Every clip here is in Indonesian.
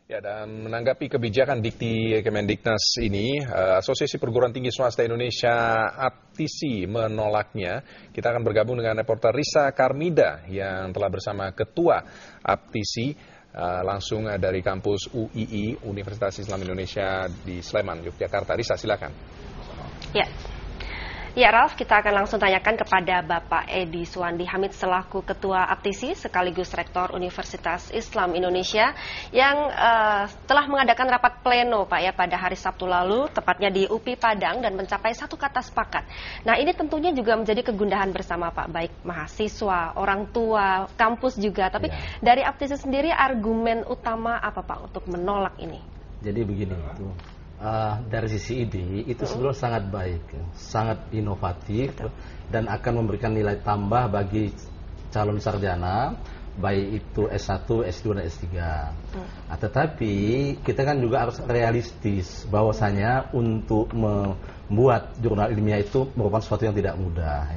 Ya, dan menanggapi kebijakan Dikti Kemendiknas ini, Asosiasi Perguruan Tinggi Swasta Indonesia (APTISI) menolaknya. Kita akan bergabung dengan reporter Risa Karmida yang telah bersama Ketua APTISI langsung dari kampus UII, Universitas Islam Indonesia di Sleman, Yogyakarta. Risa, silakan. Ya, Ralf, kita akan langsung tanyakan kepada Bapak Edi Suwandi Hamid selaku Ketua APTISI sekaligus Rektor Universitas Islam Indonesia yang telah mengadakan rapat pleno Pak ya pada hari Sabtu lalu tepatnya di UPI Padang dan mencapai satu kata sepakat. Nah, ini tentunya juga menjadi kegundahan bersama Pak, baik mahasiswa, orang tua, kampus juga. Tapi dari APTISI sendiri argumen utama apa Pak untuk menolak ini? Jadi begini itu. Dari sisi ide itu sebenarnya sangat baik, sangat inovatif, dan akan memberikan nilai tambah bagi calon sarjana, baik itu S1, S2, dan S3. Tetapi kita kan juga harus realistis bahwasanya untuk membuat jurnal ilmiah itu merupakan sesuatu yang tidak mudah.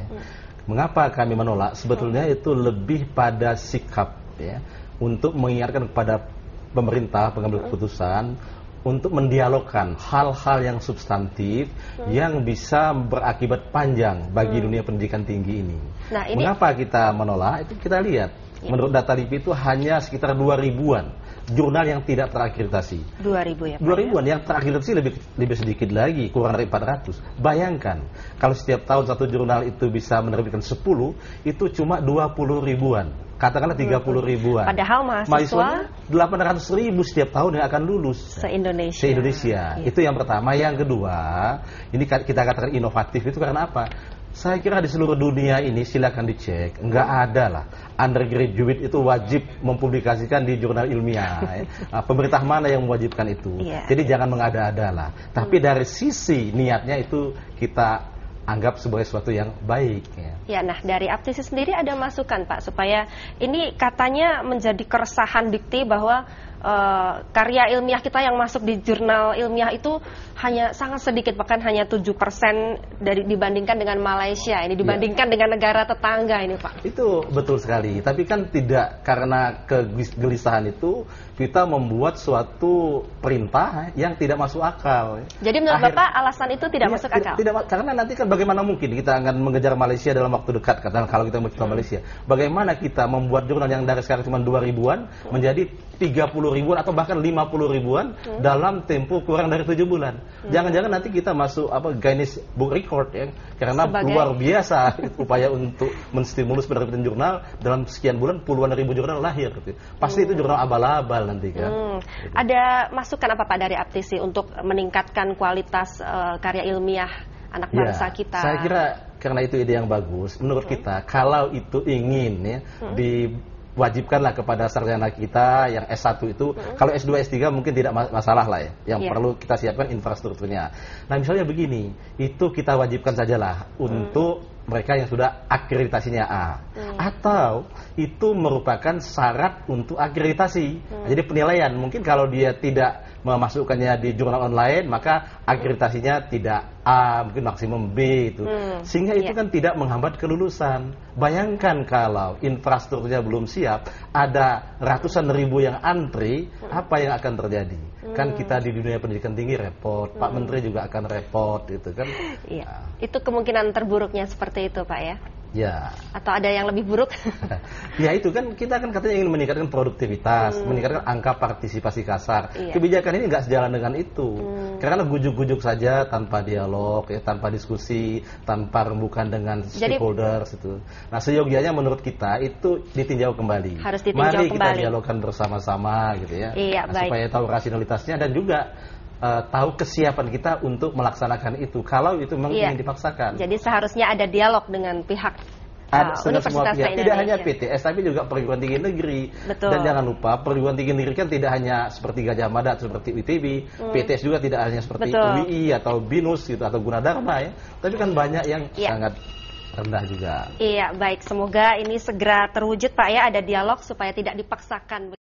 Mengapa kami menolak? Sebetulnya itu lebih pada sikap ya, untuk mengingatkan kepada pemerintah pengambil keputusan untuk mendialogkan hal-hal yang substantif yang bisa berakibat panjang bagi dunia pendidikan tinggi ini. Nah, mengapa kita menolak? Itu kita lihat. Menurut data LIPI itu hanya sekitar 2.000-an jurnal yang tidak terakreditasi. 2.000 ya Pak? 2.000-an, yang terakreditasi lebih sedikit lagi, kurang dari 400. Bayangkan, kalau setiap tahun satu jurnal itu bisa menerbitkan 10, itu cuma 20 ribuan. Katakanlah 30 ribuan. Padahal mahasiswa 800.000 setiap tahun yang akan lulus se-Indonesia. Itu yang pertama. Yang kedua, ini kita katakan inovatif itu karena apa? Saya kira di seluruh dunia ini silakan dicek, nggak ada lah undergraduate itu wajib mempublikasikan di jurnal ilmiah. Pemerintah mana yang mewajibkan itu? Jadi jangan mengada-ada lah. Tapi dari sisi niatnya itu kita anggap sebagai sesuatu yang baik. Ya, nah dari APTISI sendiri ada masukan Pak supaya ini katanya menjadi keresahan Dikti bahwa karya ilmiah kita yang masuk di jurnal ilmiah itu hanya sangat sedikit, bahkan hanya 7% dibandingkan dengan Malaysia, ini dibandingkan dengan negara tetangga ini Pak. Itu betul sekali, tapi kan tidak karena kegelisahan itu kita membuat suatu perintah yang tidak masuk akal. Jadi menurut Bapak alasan itu tidak masuk akal? Tidak, karena nanti kan bagaimana mungkin kita akan mengejar Malaysia dalam waktu dekat, katakan kalau kita mencoba Malaysia. Bagaimana kita membuat jurnal yang dari sekarang cuma 2.000-an menjadi 30 ribuan atau bahkan 50 ribuan dalam tempo kurang dari 7 bulan. Jangan-jangan nanti kita masuk Guinness Book Record ya, karena luar biasa upaya untuk menstimulus penerbitan jurnal dalam sekian bulan puluhan ribu jurnal lahir. Pasti itu jurnal abal-abal nanti kan. Ada masukan apa Pak dari APTISI untuk meningkatkan kualitas karya ilmiah anak bangsa kita? Saya kira karena itu ide yang bagus. Menurut kita kalau itu ingin ya wajibkanlah kepada sarjana kita yang S1 itu, kalau S2, S3 mungkin tidak masalah lah ya. Yang perlu kita siapkan infrastrukturnya. Nah, misalnya begini, itu kita wajibkan sajalah untuk mereka yang sudah akreditasinya A. Atau itu merupakan syarat untuk akreditasi. Jadi penilaian, mungkin kalau dia tidak memasukkannya di jurnal online, maka akreditasinya tidak A, mungkin maksimum B itu. Sehingga itu kan tidak menghambat kelulusan. Bayangkan kalau infrastrukturnya belum siap, ada ratusan ribu yang antri, apa yang akan terjadi? Kan kita di dunia pendidikan tinggi repot, Pak Menteri juga akan repot gitu kan. Itu kemungkinan terburuknya seperti itu Pak ya? Ya. Atau ada yang lebih buruk? Ya itu kan kita kan katanya ingin meningkatkan produktivitas, meningkatkan angka partisipasi kasar. Kebijakan ini nggak sejalan dengan itu. Karena gujuk-gujuk saja tanpa dialog, ya, tanpa diskusi, tanpa rembukan dengan stakeholders itu. Nah, seyogianya menurut kita itu ditinjau kembali. Harus ditinjau kembali. Mari kita dialogkan bersama-sama gitu ya. Supaya tahu rasionalitasnya dan juga tahu kesiapan kita untuk melaksanakan itu. Kalau itu memang ingin dipaksakan. Jadi seharusnya ada dialog dengan pihak Universitas Indonesia. Tidak hanya PTS, tapi juga perguruan tinggi negeri. Dan jangan lupa perguruan tinggi negeri kan tidak hanya seperti Gajah Mada, seperti ITB. PTS juga tidak hanya seperti UII atau BINUS gitu, atau Gunadarma ya. Tapi kan banyak yang sangat rendah juga. Iya, baik. Semoga ini segera terwujud Pak ya, ada dialog supaya tidak dipaksakan.